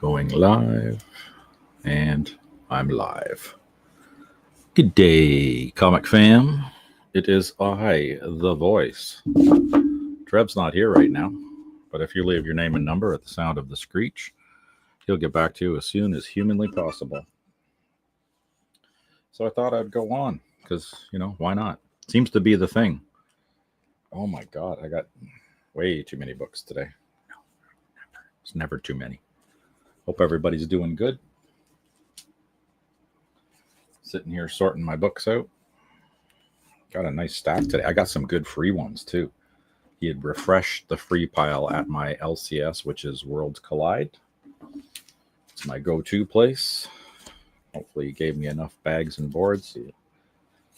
Going live, and I'm live. Good day, comic fam. It is I, the voice. Trev's not here right now, but if you leave your name and number at the sound of the screech, he'll get back to you as soon as humanly possible. So I thought I'd go on, because, why not? Seems to be the thing. Oh my God, I got way too many books today. No, never. It's never too many. Hope everybody's doing good. Sitting here sorting my books out. Got a nice stack today. I got some good free ones too. He had refreshed the free pile at my LCS, which is Worlds Collide. It's my go-to place. Hopefully he gave me enough bags and boards. He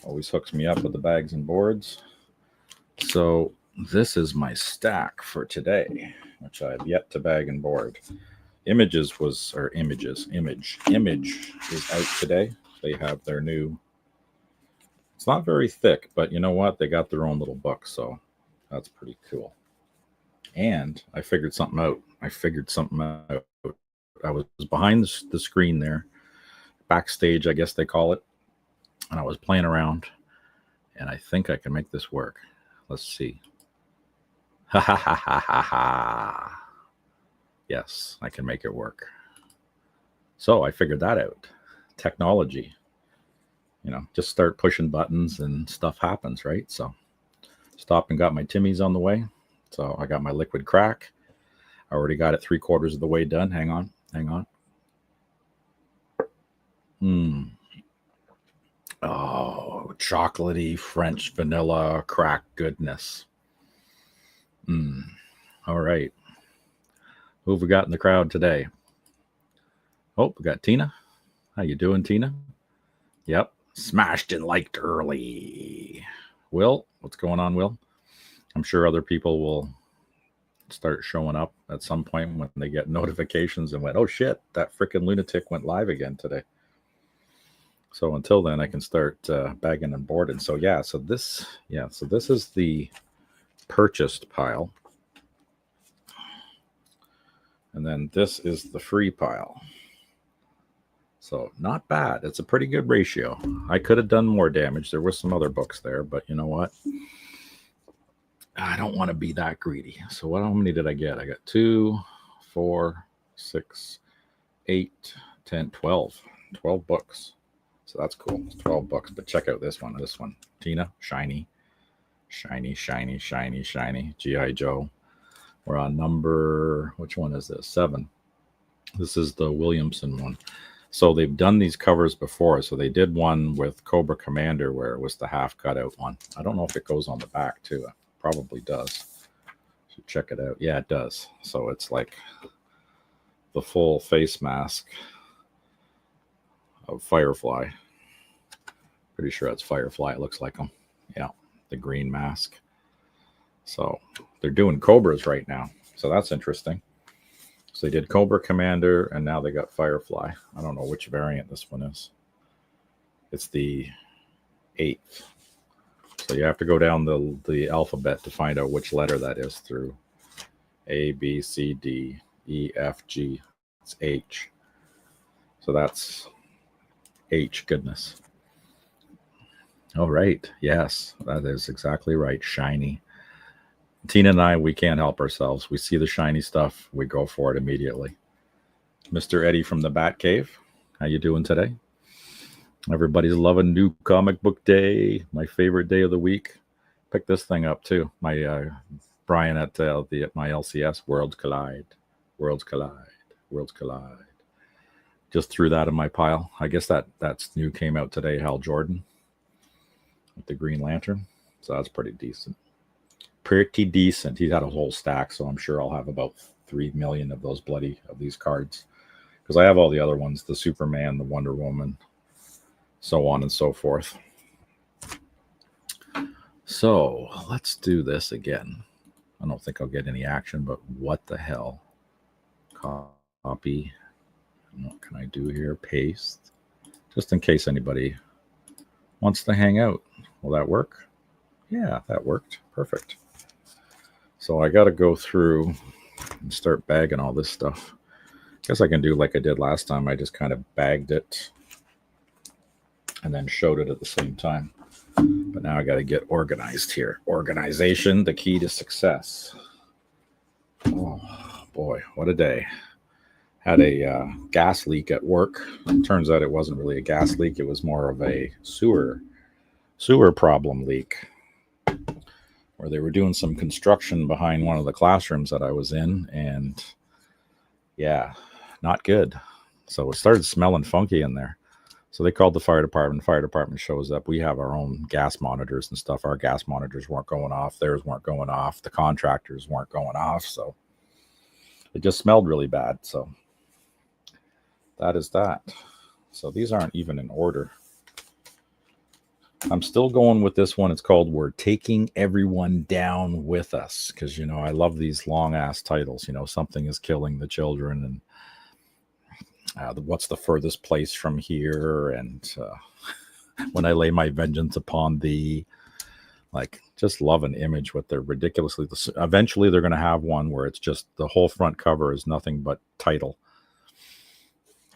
always hooks me up with the bags and boards. So this is my stack for today, which I've yet to bag and board. Image is out today. They have their new, it's not very thick, but you know what? They got their own little book, so that's pretty cool. And I figured something out. I was behind the screen there, backstage, I guess they call it, and I was playing around, and I think I can make this work. Let's see. Ha ha ha ha ha ha. Yes, I can make it work. So I figured that out. Technology. Just start pushing buttons and stuff happens, right? So stop and got my Timmies on the way. So I got my liquid crack. I already got it 3/4 of the way done. Hang on. Oh, chocolatey French vanilla crack goodness. All right. Who have we got in the crowd today? Oh, we got Tina. How you doing, Tina? Yep. Smashed and liked early. Will, what's going on, Will? I'm sure other people will start showing up at some point when they get notifications and went, oh shit, that freaking lunatic went live again today. So until then, I can start bagging and boarding. So this is the purchased pile. And then this is the free pile. So not bad. It's a pretty good ratio. I could have done more damage. There were some other books there, but you know what? I don't want to be that greedy. So how many did I get? I got 2, 4, 6, 8, 10, 12. 12 books. So that's cool. It's 12 bucks. But check out this one. Tina, shiny. G.I. Joe. We're on number, which one is this? 7. This is the Williamson one. So they've done these covers before. So they did one with Cobra Commander where it was the half cutout one. I don't know if it goes on the back too. It probably does. So check it out. Yeah, it does. So it's like the full face mask of Firefly. Pretty sure that's Firefly. It looks like him. Yeah, the green mask. So they're doing Cobras right now. So that's interesting. So they did Cobra Commander, and now they got Firefly. I don't know which variant this one is. It's the 8th. So you have to go down the alphabet to find out which letter that is through A, B, C, D, E, F, G. It's H. So that's H, goodness. All right. Yes, that is exactly right. Shiny. Tina and I, we can't help ourselves. We see the shiny stuff, we go for it immediately. Mr. Eddie from the Bat Cave, how you doing today? Everybody's loving New Comic Book Day, my favorite day of the week. Picked this thing up too. My Brian at my LCS, Worlds Collide. Just threw that in my pile. I guess that's new, came out today. Hal Jordan with the Green Lantern, so that's pretty decent. He had a whole stack, so I'm sure I'll have about 3 million of these cards, because I have all the other ones, the Superman, the Wonder Woman, so on and so forth. So let's do this again. I don't think I'll get any action, but what the hell? Copy. What can I do here? Paste. Just in case anybody wants to hang out. Will that work? Yeah, that worked. Perfect. So I got to go through and start bagging all this stuff. Guess I can do like I did last time. I just kind of bagged it and then showed it at the same time. But now I got to get organized here. Organization, the key to success. Oh boy, what a day. Had a gas leak at work. It turns out it wasn't really a gas leak. It was more of a sewer problem leak, where they were doing some construction behind one of the classrooms that I was in, and yeah, not good. So it started smelling funky in there. So they called the fire department. Fire department shows up. We have our own gas monitors and stuff. Our gas monitors weren't going off. Theirs weren't going off. The contractors weren't going off. So it just smelled really bad. So that is that. So these aren't even in order. I'm still going with this one. It's called We're Taking Everyone Down With Us. Because, you know, I love these long ass titles. You know, something is killing the children, and what's the furthest place from here, and when I lay my vengeance upon thee. Like, just love an image with their ridiculously. Eventually, they're going to have one where it's just the whole front cover is nothing but title.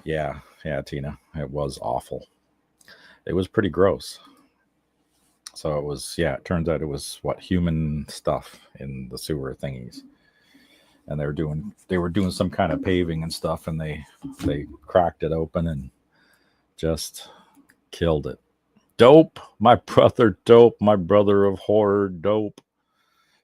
Yeah, Tina, it was awful. It was pretty gross. So it was, it turns out it was human stuff in the sewer thingies. And they were doing some kind of paving and stuff, and they cracked it open and just killed it. Dope, my brother of horror, dope.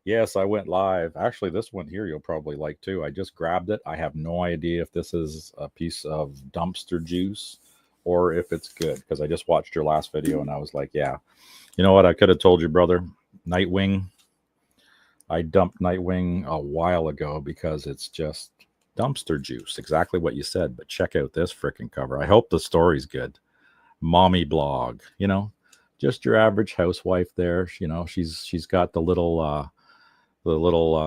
Yes, I went live. Actually, this one here you'll probably like too. I just grabbed it. I have no idea if this is a piece of dumpster juice or if it's good, because I just watched your last video and I was like, yeah, you know what? I could have told you, brother. Nightwing. I dumped Nightwing a while ago because it's just dumpster juice. Exactly what you said. But check out this freaking cover. I hope the story's good. Mommy blog. You know, just your average housewife there. You know, she's got the little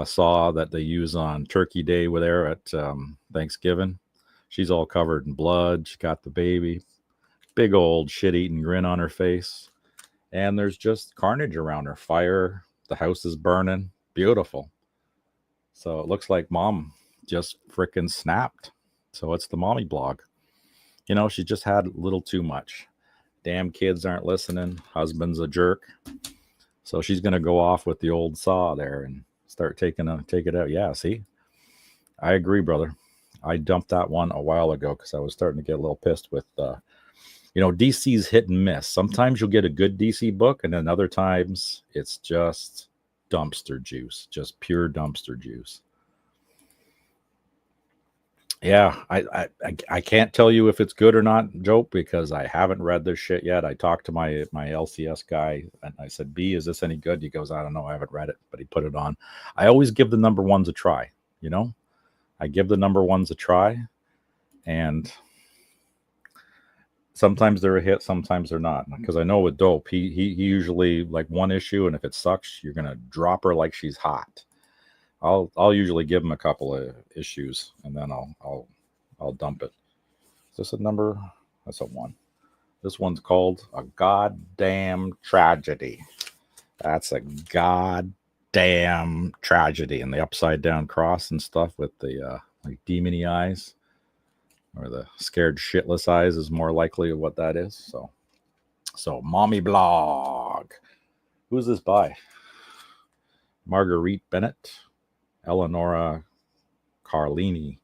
saw that they use on Turkey Day with there at Thanksgiving. She's all covered in blood. She got the baby. Big old shit-eating grin on her face. And there's just carnage around her. Fire. The house is burning. Beautiful. So it looks like mom just freaking snapped. So it's the mommy blog. You know, she just had a little too much. Damn kids aren't listening. Husband's a jerk. So she's going to go off with the old saw there and start take it out. Yeah, see? I agree, brother. I dumped that one a while ago because I was starting to get a little pissed with, DC's hit and miss. Sometimes you'll get a good DC book, and then other times it's just dumpster juice, just pure dumpster juice. Yeah, I can't tell you if it's good or not, Joe, because I haven't read this shit yet. I talked to my LCS guy and I said, B, is this any good? He goes, I don't know, I haven't read it, but he put it on. I always give the number ones a try, you know? I give the number ones a try, and sometimes they're a hit, sometimes they're not. Because I know with Dope, he usually like one issue, and if it sucks, you're gonna drop her like she's hot. I'll usually give him a couple of issues, and then I'll dump it. Is this a number? That's a 1. This one's called A Goddamn Tragedy. That's a goddamn tragedy, and the upside down cross and stuff with the like demony eyes, or the scared shitless eyes is more likely what that is. So mommy blog. Who's this by? Marguerite Bennett, Eleonora Carlini.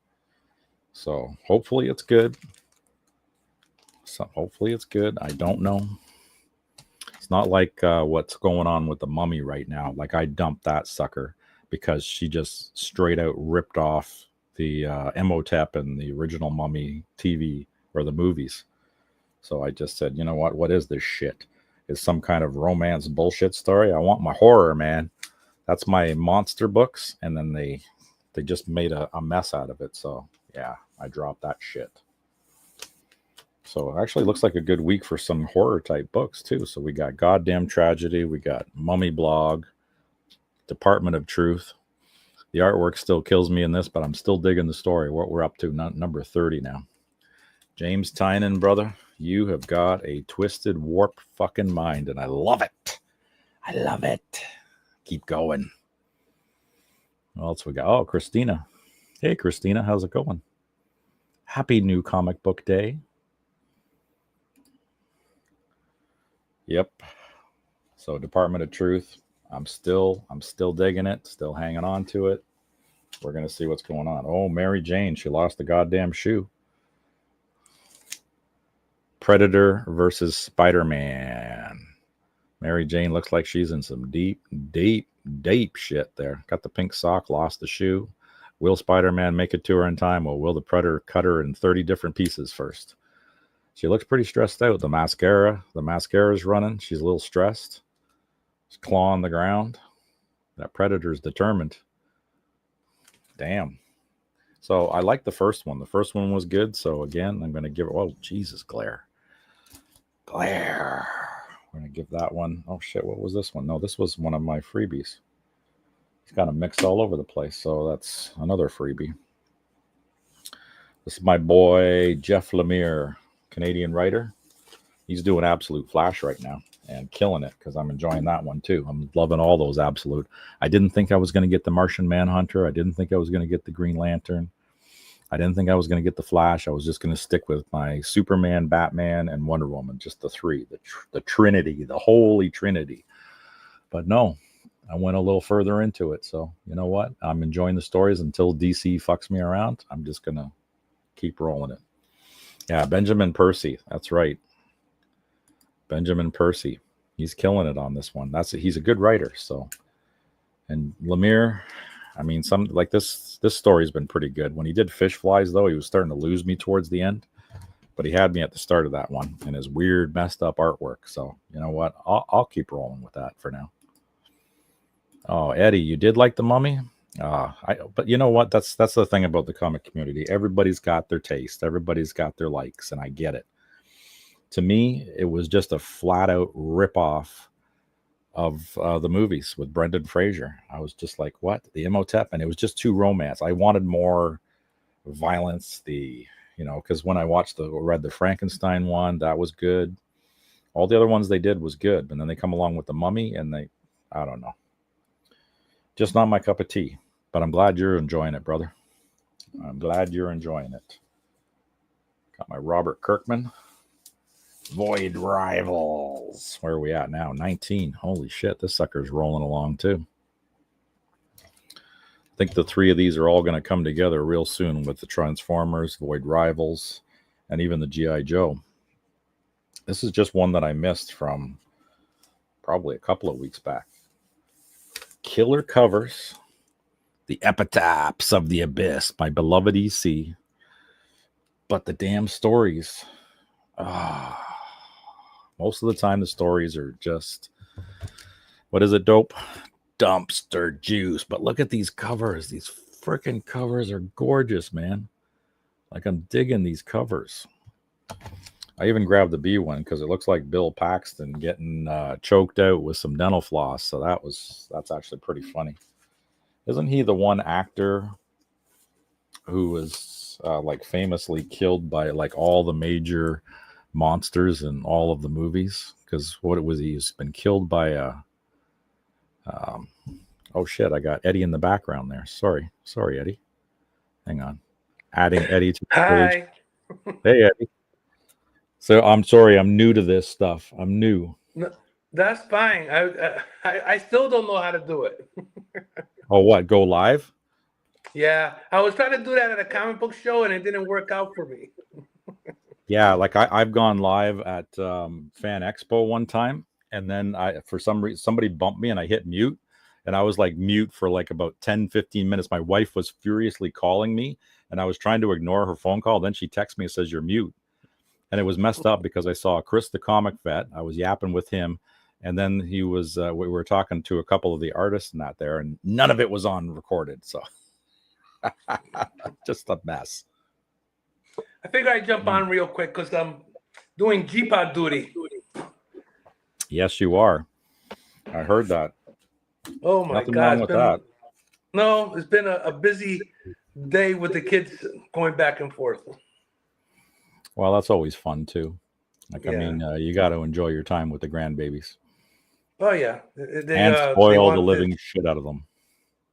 So hopefully it's good. I don't know. It's not like what's going on with the Mummy right now. Like, I dumped that sucker because she just straight out ripped off the Emotep and the original Mummy TV or the movies. So I just said, you know what is this shit? Is some kind of romance bullshit story? I want my horror, man. That's my monster books, and then they just made a mess out of it. So yeah, I dropped that shit. So it actually looks like a good week for some horror type books too. So we got Goddamn Tragedy, we got Mummy Blog, Department of Truth. The artwork still kills me in this, but I'm still digging the story. What we're up to, number 30 now. James Tynan, brother, you have got a twisted, warped fucking mind, and I love it. I love it. Keep going. What else we got? Oh, Christina. Hey, Christina, how's it going? Happy New Comic Book Day. Yep. So Department of Truth, I'm still digging it, still hanging on to it. We're going to see what's going on. Oh, Mary Jane, she lost the goddamn shoe. Predator versus Spider-Man. Mary Jane looks like she's in some deep shit there. Got the pink sock, lost the shoe. Will Spider-Man make it to her in time, or will the Predator cut her in 30 different pieces first? She looks pretty stressed out. The mascara's running. She's a little stressed. She's clawing the ground. That Predator's determined. Damn. So I like the first one. The first one was good. So again, I'm going to give it. Oh, Jesus, glare. Glare. We're going to give that one. Oh, shit. What was this one? No, this was one of my freebies. It's kind of mixed all over the place. So that's another freebie. This is my boy, Jeff Lemire, Canadian writer. He's doing Absolute Flash right now and killing it because I'm enjoying that one too. I'm loving all those Absolute. I didn't think I was going to get the Martian Manhunter. I didn't think I was going to get the Green Lantern. I didn't think I was going to get the Flash. I was just going to stick with my Superman, Batman, and Wonder Woman, just the three, the Trinity, the Holy Trinity. But no, I went a little further into it. So you know what? I'm enjoying the stories until DC fucks me around. I'm just going to keep rolling it. Yeah, Benjamin Percy. That's right. Benjamin Percy. He's killing it on this one. He's a good writer. So, and Lemire, I mean, some like this story's been pretty good. When he did Fish Flies, though, he was starting to lose me towards the end, but he had me at the start of that one and his weird, messed up artwork. So, you know what? I'll keep rolling with that for now. Oh, Eddie, you did like The Mummy? But you know what? That's the thing about the comic community. Everybody's got their taste. Everybody's got their likes, and I get it. To me, it was just a flat-out rip-off of the movies with Brendan Fraser. I was just like, what? The Imhotep? And it was just too romance. I wanted more violence. Because when I read the Frankenstein one, that was good. All the other ones they did was good. And then they come along with The Mummy, and I don't know. Just not my cup of tea. But I'm glad you're enjoying it, brother. I'm glad you're enjoying it. Got my Robert Kirkman. Void Rivals. Where are we at now? 19. Holy shit, this sucker's rolling along too. I think the three of these are all going to come together real soon with the Transformers, Void Rivals, and even the G.I. Joe. This is just one that I missed from probably a couple of weeks back. Killer covers. The Epitaphs of the Abyss, my beloved EC. But the damn stories. Most of the time, the stories are just, what is it, dope? Dumpster juice. But look at these covers. These freaking covers are gorgeous, man. Like, I'm digging these covers. I even grabbed the B one because it looks like Bill Paxton getting choked out with some dental floss. So that's actually pretty funny. Isn't he the one actor who was like famously killed by like all the major monsters in all of the movies? Because he's been killed by oh shit, I got Eddie in the background there. Sorry Eddie. Hang on. Adding Eddie to the page. Hey Eddie. So I'm sorry, I'm new to this stuff. I'm new. No, that's fine. I still don't know how to do it. Oh, what? Go live? Yeah, I was trying to do that at a comic book show, and it didn't work out for me. Yeah, like I've gone live at Fan Expo one time, and then for some reason somebody bumped me, and I hit mute, and I was like mute for like about 10-15 minutes. My wife was furiously calling me, and I was trying to ignore her phone call. Then she texts me and says, "You're mute." And it was messed up because I saw Chris the Comic Vet. I was yapping with him. And then he was, we were talking to a couple of the artists and that there, and none of it was on recorded. So just a mess. I figure I jump on real quick because I'm doing GPOD duty. Yes, you are. I heard that. Oh my Nothing God. wrong with that. No, it's been a busy day with the kids going back and forth. Well, that's always fun too. Like, Yeah. I mean, you got to enjoy your time with the grandbabies. Oh yeah, and spoil the living shit out of them.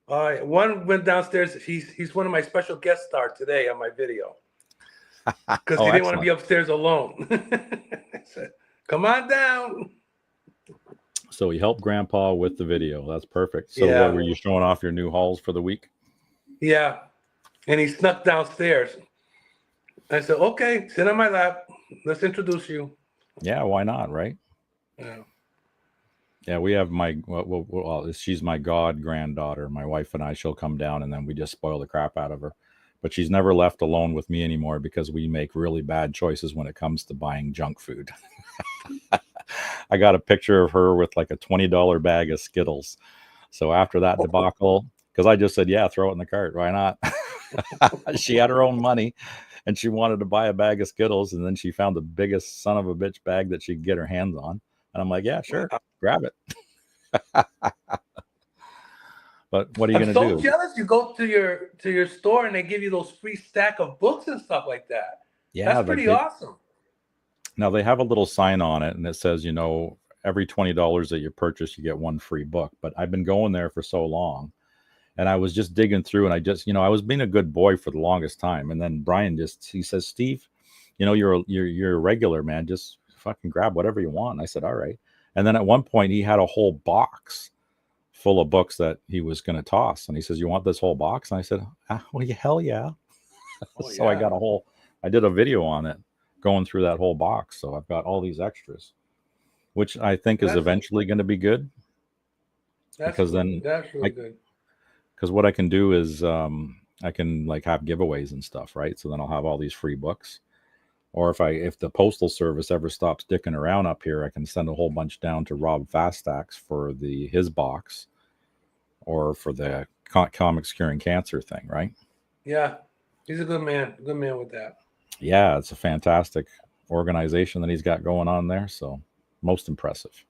One went downstairs. He's one of my special guest stars today on my video. because Oh, he didn't want to be excellent. upstairs alone. I said, "Come on down." So he helped Grandpa with the video. That's perfect. So what Yeah, were you showing off your new hauls for the week? yeah. And he snuck downstairs. I said, "Okay, sit on my lap. Let's introduce you." Yeah, why not, right? Yeah. Yeah, we have she's my god granddaughter. My wife and I, she'll come down and then we just spoil the crap out of her. But she's never left alone with me anymore because we make really bad choices when it comes to buying junk food. I got a picture of her with like a $20 bag of Skittles. So after that debacle, because I just said, yeah, throw it in the cart. Why not? She had her own money and she wanted to buy a bag of Skittles. And then she found the biggest son of a bitch bag that she could get her hands on. And I'm like, yeah, sure, grab it. But what are you I'm going to so do? jealous. You go to your store and they give you those free stack of books and stuff like that. Yeah, That's like pretty awesome. now they have a little sign on it and it says, every $20 that you purchase, you get one free book. But I've been going there for so long and I was just digging through and I was being a good boy for the longest time. And then Brian he says, Steve, you're a regular, man. Just fucking grab whatever you want. And I said, all right. And then at one point he had a whole box full of books that he was going to toss. And he says, you want this whole box? And I said, well, hell yeah. Oh, So yeah. I did a video on it going through that whole box. So I've got all these extras, which I think is eventually going to be good. Because then that's really good. Because what I can do is I can like have giveaways and stuff, right? So then I'll have all these free books. Or if the postal service ever stops dicking around up here, I can send a whole bunch down to Rob Fastacks for his box, or for the Comics Curing Cancer thing, right? Yeah, he's a good man. Good man with that. Yeah, it's a fantastic organization that he's got going on there. So most impressive.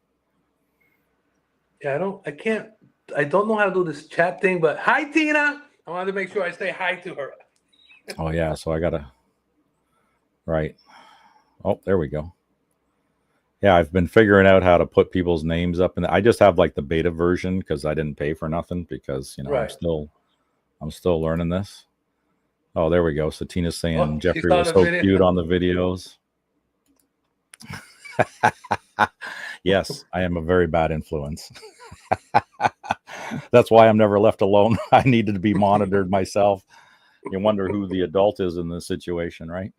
Yeah, I don't know how to do this chat thing, but hi, Tina. I wanted to make sure I say hi to her. Oh yeah, so I gotta right. Oh, there we go. Yeah, I've been figuring out how to put people's names up, and I just have like the beta version because I didn't pay for nothing because Right. I'm still learning this. Oh, there we go. So Tina's saying She Jeffrey saw was the so video. cute on the videos. Yes, I am a very bad influence. That's why I'm never left alone. I needed to be monitored myself. You wonder who the adult is in this situation, right?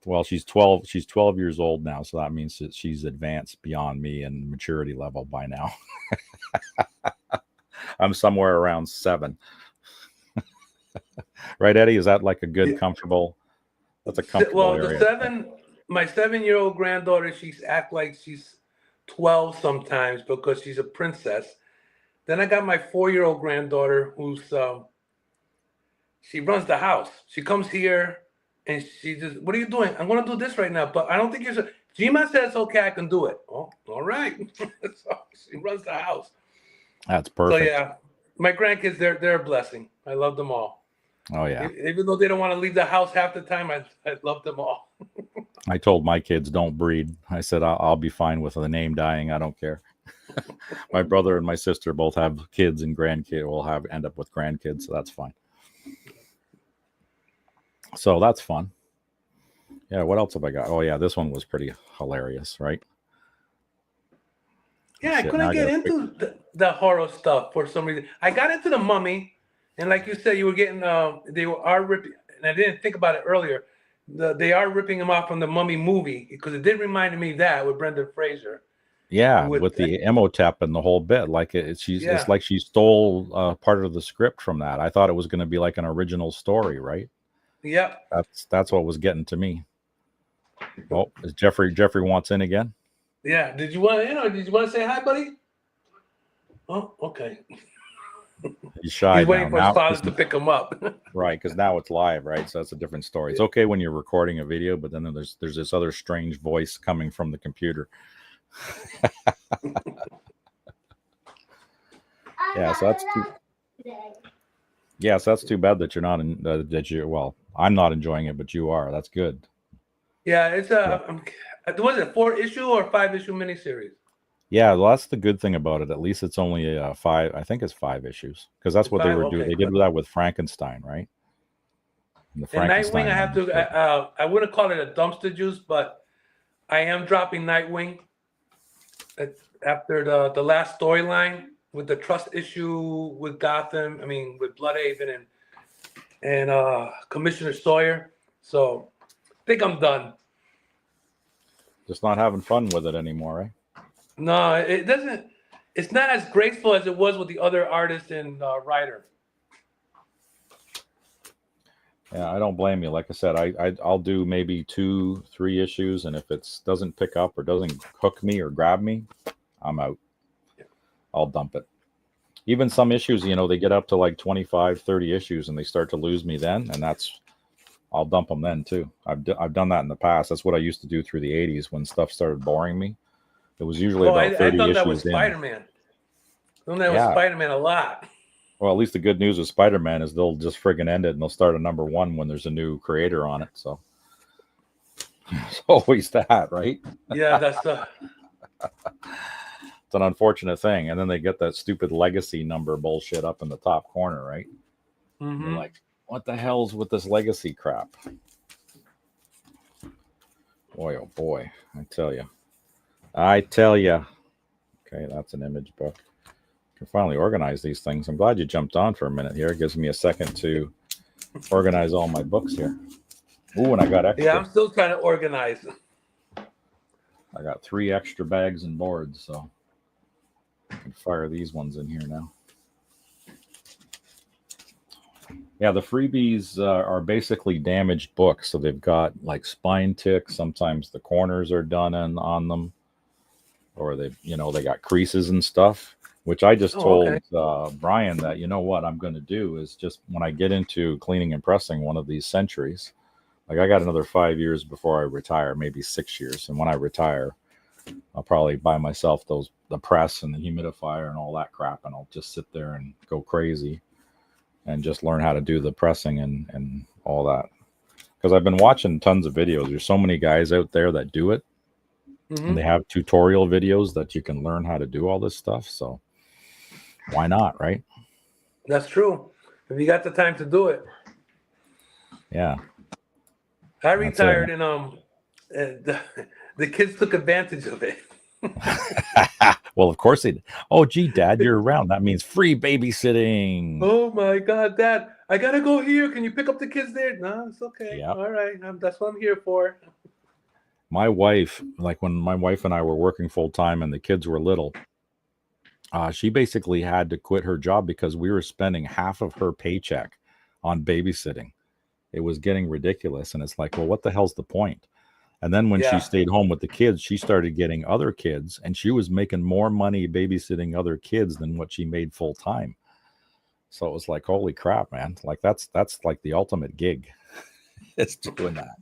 Well, she's 12. She's 12 years old now, so that means that she's advanced beyond me in maturity level by now. I'm somewhere around 7. Right, Eddie? Is that like a good, comfortable? That's a comfortable area. My 7-year-old granddaughter, she's act like she's 12 sometimes because she's a princess. Then I got my 4-year-old granddaughter who's she runs the house. She comes here and she just, what are you doing? I'm gonna do this right now, but I don't think you're so. Gima says okay, I can do it. Oh, all right. So she runs the house. That's perfect. So yeah, my grandkids, they're a blessing. I love them all. Oh yeah. Even though they don't want to leave the house half the time, I love them all. I told my kids don't breed. I said I'll be fine with the name dying. I don't care. My brother and my sister both have kids and grandkids. Will end up with grandkids, so that's fine. So that's fun. Yeah. What else have I got? Oh yeah, this one was pretty hilarious, right? Yeah, I couldn't get into the horror stuff for some reason. I got into the Mummy, and like you said, you were getting they are ripping, and I didn't think about it earlier. They are ripping him off from the Mummy movie because it did remind me of that with Brendan Fraser. Yeah, with the Imhotep and the whole bit, like it's like she stole part of the script from that. I thought it was going to be like an original story, right? Yep. That's what was getting to me. Oh, is Jeffrey wants in again? Yeah. Did you want to say hi, buddy? Oh, okay. He's shy. He's waiting for his father to pick him up. Right, because now it's live, right? So that's a different story. It's okay when you're recording a video, but then there's this other strange voice coming from the computer. Yeah, so that's too bad that you're not well, I'm not enjoying it, but you are. That's good. Yeah, it's was it 4-issue or 5-issue miniseries? Yeah, well, that's the good thing about it. At least it's only 5. I think it's 5 issues because that's what they were doing. They did that with Frankenstein, right? The And Nightwing, Frankenstein I have one. to. I wouldn't call it a dumpster juice, but I am dropping Nightwing after the last storyline with the trust issue with Gotham. I mean, with Bloodhaven and Commissioner Sawyer. So I think I'm done. Just not having fun with it anymore, eh? No, it doesn't. It's not as graceful as it was with the other artist and writer. Yeah, I don't blame you. Like I said, I'll do maybe 2-3 issues, and if it doesn't pick up or doesn't hook me or grab me, I'm out. I'll dump it. Even some issues, they get up to like 25, 30 issues, and they start to lose me then, and I'll dump them then too. I've done that in the past. That's what I used to do through the 80s when stuff started boring me. It was usually about 30 I thought issues that was in. Spider-Man. I thought that was Spider-Man a lot. Well, at least the good news with Spider-Man is they'll just friggin' end it and they'll start a #1 when there's a new creator on it. So it's always that, right? Yeah, that's it's an unfortunate thing. And then they get that stupid legacy number bullshit up in the top corner, right? Mm-hmm. You're like, what the hell's with this legacy crap? Boy, oh boy, I tell you. Okay, that's an image book. I can finally organize these things. I'm glad you jumped on for a minute here. It gives me a second to organize all my books here. Ooh, and I got extra. Yeah, I'm still trying to organize. I got 3 extra bags and boards, so I can fire these ones in here now. Yeah, the freebies are basically damaged books. So they've got like spine ticks. Sometimes the corners are done on them, or they got creases and stuff. Which I just told Brian that what I'm going to do is just when I get into cleaning and pressing one of these centuries, like I got another 5 years before I retire, maybe 6 years, and when I retire, I'll probably buy myself the press and the humidifier and all that crap, and I'll just sit there and go crazy. And just learn how to do the pressing and all that. Because I've been watching tons of videos. There's so many guys out there that do it. Mm-hmm. And they have tutorial videos that you can learn how to do all this stuff. So why not, right? That's true. If you got the time to do it. Yeah. I retired and the kids took advantage of it. Well, of course they did. Oh, gee, Dad, you're around. That means free babysitting. Oh my God, Dad! I gotta go here. Can you pick up the kids there? No, it's okay. Yep. All right, that's what I'm here for. My wife, like when my wife and I were working full time and the kids were little, she basically had to quit her job because we were spending half of her paycheck on babysitting. It was getting ridiculous, and it's like, well, what the hell's the point? And then when she stayed home with the kids, she started getting other kids, and she was making more money babysitting other kids than what she made full time. So it was like, holy crap, man. Like that's like the ultimate gig. It's doing that.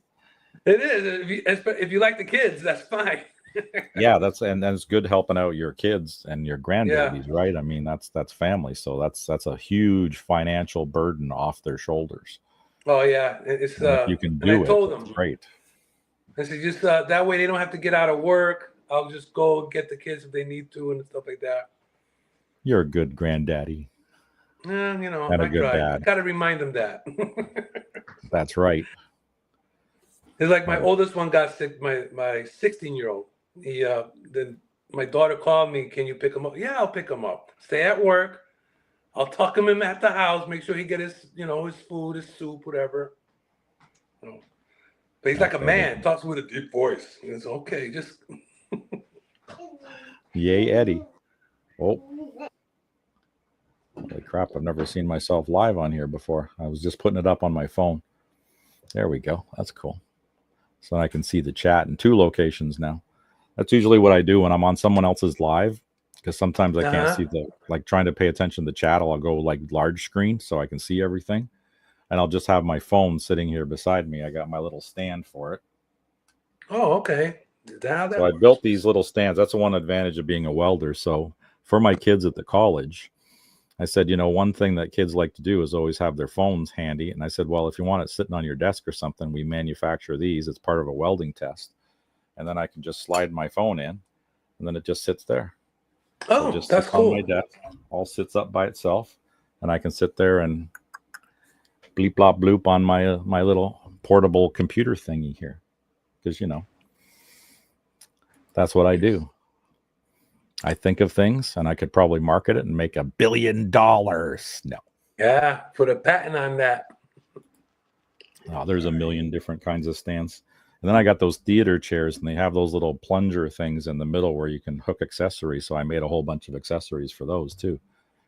It is. If you like the kids, that's fine. Yeah, and it's good helping out your kids and your grandbabies, right? I mean, that's family. So that's a huge financial burden off their shoulders. Oh yeah. It's if you can do I told them, great. I said, just that way they don't have to get out of work. I'll just go get the kids if they need to and stuff like that. You're a good granddaddy. And a good dad. I got to remind them that. That's right. It's like my oldest one got sick, my 16-year-old. Then my daughter called me, can you pick him up? Yeah, I'll pick him up. Stay at work. I'll tuck him in at the house, make sure he get his, his food, his soup, whatever. But he's like a man, talks with a deep voice. It's okay, just. Yay, Eddie. Oh. Holy crap, I've never seen myself live on here before. I was just putting it up on my phone. There we go. That's cool. So I can see the chat in 2 locations now. That's usually what I do when I'm on someone else's live, because sometimes I can't see trying to pay attention to the chat. I'll go like large screen so I can see everything. And I'll just have my phone sitting here beside me. I got my little stand for it. Oh, okay. So I built these little stands. That's the one advantage of being a welder. So for my kids at the college, I said, one thing that kids like to do is always have their phones handy. And I said, well, if you want it sitting on your desk or something, we manufacture these. It's part of a welding test. And then I can just slide my phone in, and then it just sits there. Oh, so it just that's sits cool. on my desk, all sits up by itself, and I can sit there and bleep blop bloop on my my little portable computer thingy here, because that's what I do. I think of things, and I could probably market it and make $1 billion. No, Yeah, put a patent on that. there's a million different kinds of stands. And then I got those theater chairs, and they have those little plunger things in the middle where you can hook accessories. So I made a whole bunch of accessories for those too,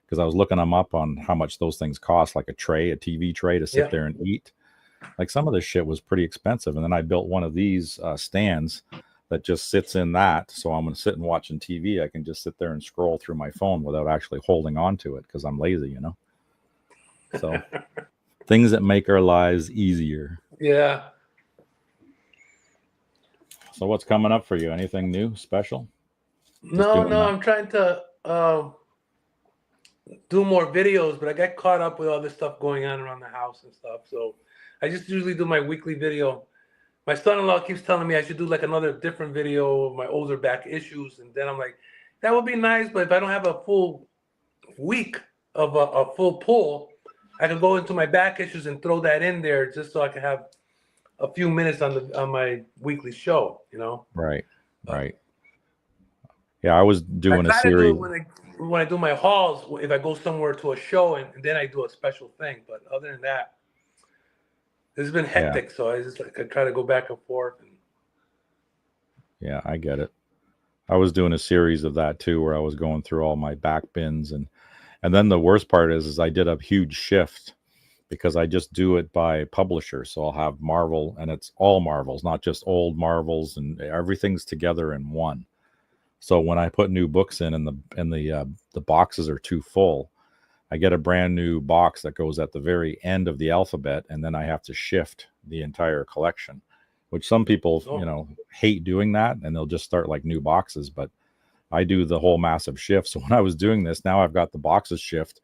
because I was looking them up on how much those things cost, like a TV tray to sit there and eat. Like some of this shit was pretty expensive. And then I built one of these stands that just sits in that. So I'm going to sit and watching TV. I can just sit there and scroll through my phone without actually holding on to it because I'm lazy, So things that make our lives easier. Yeah. So what's coming up for you? Anything new, special? No, I'm trying to do more videos, but I got caught up with all this stuff going on around the house and stuff. So I just usually do my weekly video. My son-in-law keeps telling me I should do like another different video of my older back issues. And then I'm like, that would be nice. But if I don't have a full week of a full pull, I can go into my back issues and throw that in there just so I can have a few minutes on my weekly show, Right. Yeah, I was doing a series. When I do my hauls, if I go somewhere to a show and then I do a special thing. But other than that, it's been hectic. So I try to go back and forth. Yeah, I get it. I was doing a series of that too, where I was going through all my back bins, and then the worst part is I did a huge shift because I just do it by publisher. So I'll have Marvel, and it's all Marvels, not just old Marvels, and everything's together in one. So when I put new books in and the boxes are too full, I get a brand new box that goes at the very end of the alphabet, and then I have to shift the entire collection, which some people, hate doing that, and they'll just start like new boxes. But I do the whole massive shift. So when I was doing this, now I've got the boxes shift,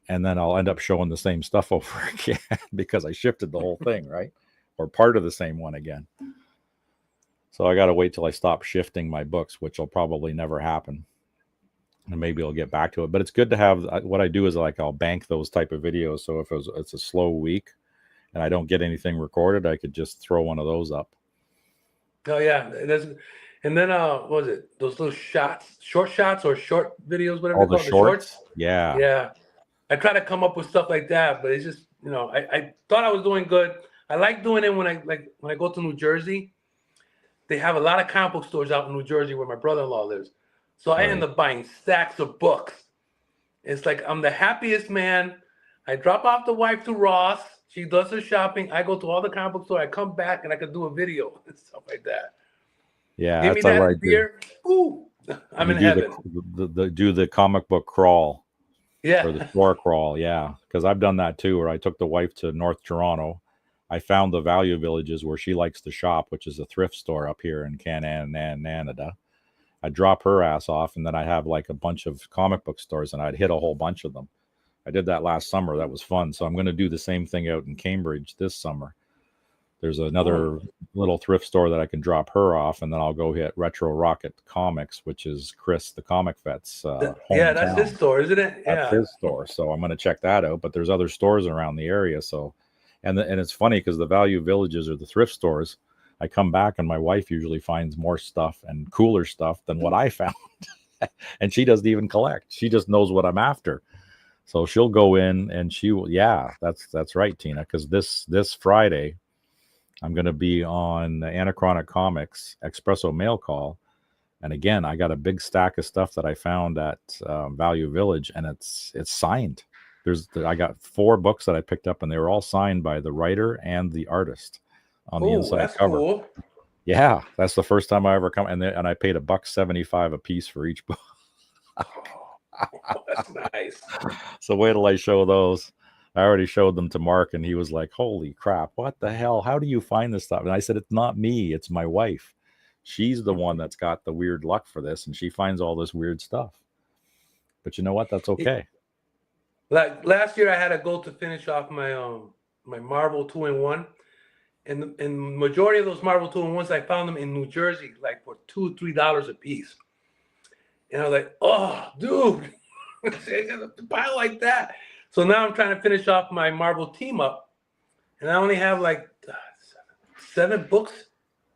and then I'll end up showing the same stuff over again because I shifted the whole thing, right? Or part of the same one again. So I got to wait till I stop shifting my books, which will probably never happen. And maybe I'll get back to it. But it's good to have, what I do is I'll bank those type of videos. So if it's a slow week and I don't get anything recorded, I could just throw one of those up. Oh, yeah. And then, what was it? Those little short shots or short videos, whatever. All the shorts? Yeah. Yeah. I try to come up with stuff like that, but it's just, I thought I was doing good. I like doing it when I go to New Jersey. They have a lot of comic book stores out in New Jersey where my brother-in-law lives. So I end up buying stacks of books. It's like I'm the happiest man. I drop off the wife to Ross. She does her shopping. I go to all the comic book store. I come back and I can do a video and stuff like that. Yeah, give me that beer. Ooh, I'm in heaven. Do the comic book crawl. Yeah. Or the store crawl. Yeah, because I've done that too, where I took the wife to North Toronto. I found the Value Villages where she likes to shop, which is a thrift store up here in Canada. I drop her ass off, and then I have like a bunch of comic book stores, and I'd hit a whole bunch of them. I did that last summer. That was fun. So I'm going to do the same thing out in Cambridge this summer. There's another little thrift store that I can drop her off, and then I'll go hit Retro Rocket Comics, which is Chris, the Comic Vet's yeah, that's his store, isn't it? That's his store. So I'm going to check that out. But there's other stores around the area. So, and it's funny because the Value Villages or the thrift stores, I come back and my wife usually finds more stuff and cooler stuff than what I found. And she doesn't even collect. She just knows what I'm after. So she'll go in and she will. Yeah, that's right, Tina. Because this Friday, I'm going to be on Anachronic Comics Espresso Mail Call. And again, I got a big stack of stuff that I found at Value Village, and it's signed. I got 4 books that I picked up, and they were all signed by the writer and the artist on the inside cover. Cool. Yeah, that's the first time I ever come, and I paid $1.75 a piece for each book. That's nice. So wait till I show those. I already showed them to Mark, and he was like, "Holy crap! What the hell? How do you find this stuff?" And I said, "It's not me. It's my wife. She's the one that's got the weird luck for this, and she finds all this weird stuff." But you know what? That's okay. Like last year, I had to go to finish off my my Marvel 2-in-1, and majority of those Marvel 2-in-1s, I found them in New Jersey, like for $2 or $3 a piece. And I was like, "Oh, dude, I got a pile like that." So now I'm trying to finish off my Marvel team up, and I only have like 7 books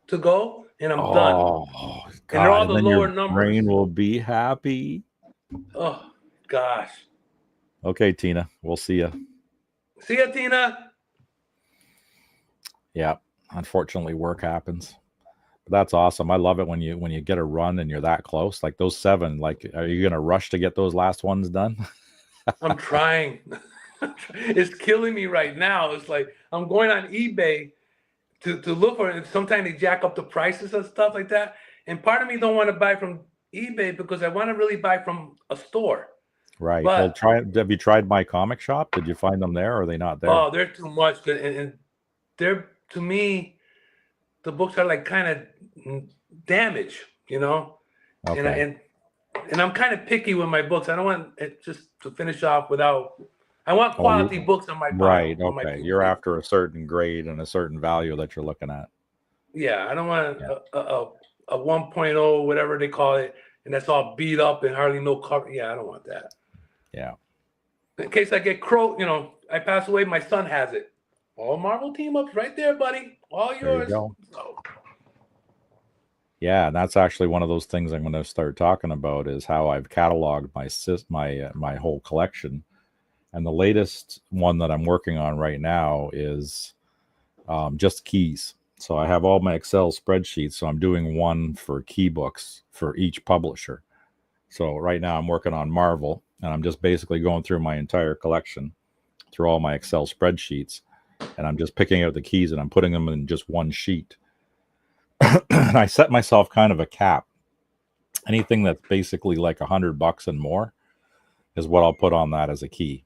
to go, and I'm done. Oh And they're all God! the And then lower your numbers. brain will be happy. Oh gosh. Okay, Tina. We'll see you. See ya, Tina. Yeah. Unfortunately, work happens. But that's awesome. I love it when you get a run and you're that close. Like those 7. Like, are you gonna rush to get those last ones done? I'm trying. It's killing me right now. It's like I'm going on eBay to look for it. And sometimes they jack up the prices and stuff like that. And part of me don't want to buy from eBay because I want to really buy from a store. Right. But Well, have you tried My Comic Shop? Did you find them there, or are they not there? oh, they're too much. And they're, to me, the books are like kind of damaged, you know? Okay. And I'm kind of picky with my books. I don't want it just to finish off without. I want Oh, quality books on my pile. right. On my Okay. You're PC. after a certain grade and a certain value that you're looking at. Yeah, I don't want Yeah. a 1.0, whatever they call it, and that's all beat up and hardly no cover. Yeah, I don't want that. Yeah. In case I get I pass away, my son has it. All Marvel team ups right there, buddy. All There you yours. go. So, Yeah, and that's actually one of those things I'm going to start talking about is how I've cataloged my whole collection. And the latest one that I'm working on right now is just keys. So I have all my Excel spreadsheets. So I'm doing one for key books for each publisher. So right now I'm working on Marvel, and I'm just basically going through my entire collection, through all my Excel spreadsheets, and I'm just picking out the keys and I'm putting them in just one sheet. And I set myself kind of a cap. Anything that's basically like $100 and more is what I'll put on that as a key.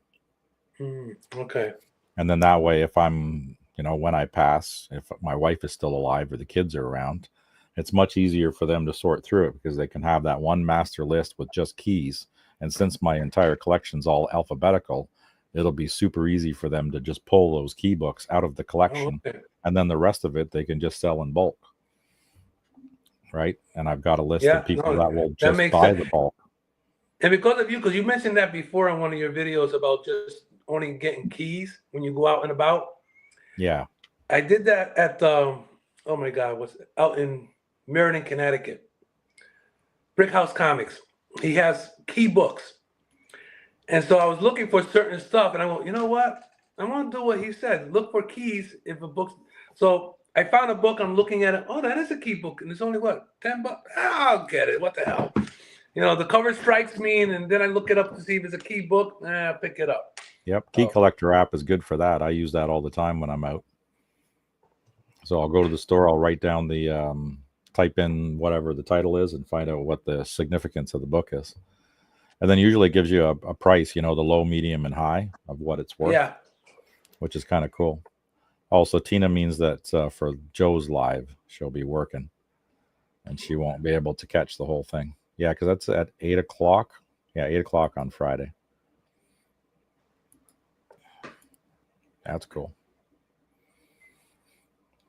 okay. And then that way, if I'm, when I pass, if my wife is still alive or the kids are around, it's much easier for them to sort through it because they can have that one master list with just keys. And since my entire collection's all alphabetical, it'll be super easy for them to just pull those key books out of the collection. Oh, okay. And then the rest of it, they can just sell in bulk. Right. And I've got a list Yeah, of people no, that will that just makes buy sense. the bulk. And because of you, because you mentioned that before in one of your videos about just only getting keys when you go out and about. Yeah. I did that at oh my God, what's out in Meriden, Connecticut. Brick House Comics. He has key books. And so I was looking for certain stuff, and I go, you know what? I want to do what he said. Look for keys if a book. So I found a book. I'm looking at it. Oh, that is a key book, and it's only what, $10? I'll get it. What the hell? The cover strikes me, and then I look it up to see if it's a key book. I'll pick it up. Yep. Key Collector app is good for that. I use that all the time when I'm out. So I'll go to the store. I'll write down the type in whatever the title is and find out what the significance of the book is. And then usually it gives you a price, the low, medium, and high of what it's worth. Yeah. Which is kind of cool. Also, Tina means that for Joe's live, she'll be working. And she won't be able to catch the whole thing. Yeah, because that's at 8 o'clock. Yeah, 8 o'clock on Friday. That's cool.